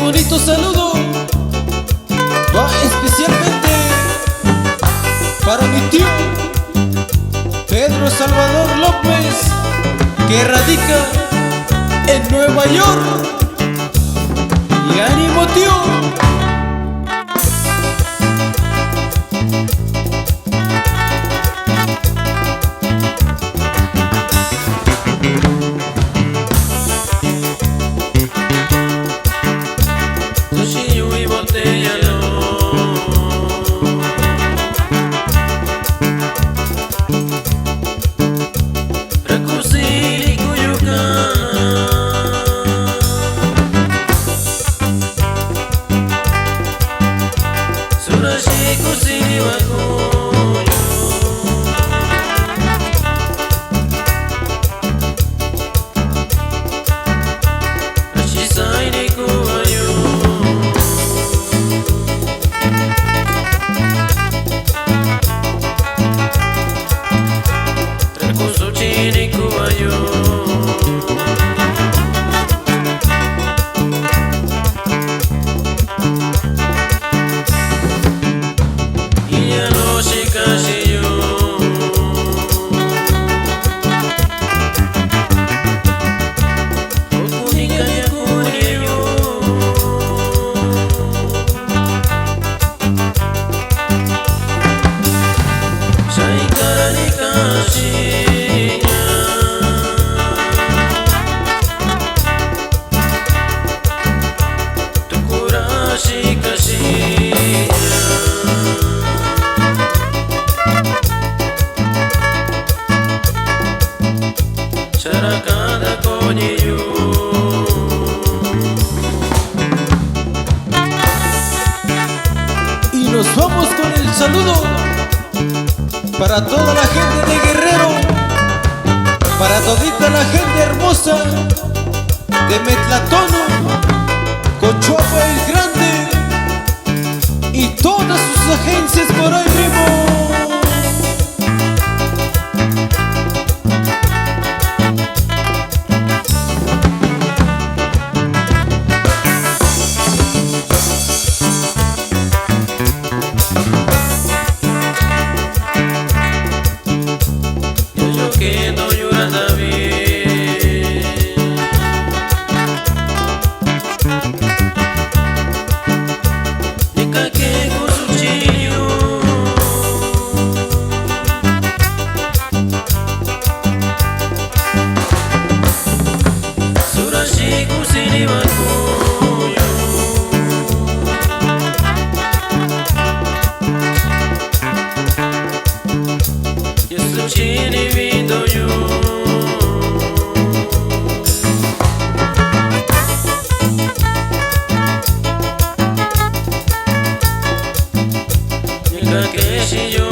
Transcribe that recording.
bonito saludo va especialmente para mi tío Pedro Salvador López, que radica en Nueva York. Y ánimo, tío. Cuchillo y botella no. Recusili Cuyucán. Surashi Cusili Bacoyo. Rashisai ni Cubayo. Chini Cubayo. Y ya no se casi yo. Okunika ya kuneyo. Saikara ni kashi. Characada coñillo. Y nos vamos con el saludo para toda la gente de Guerrero, para todita la gente hermosa de Metlatono, Cochuapa el Grande y todas sus agencias por ahí primo. Que no llora también. Nica que con su chillo. Surashi Kusini Bacoyo. Yesu chini vindo yo. Nica que si yo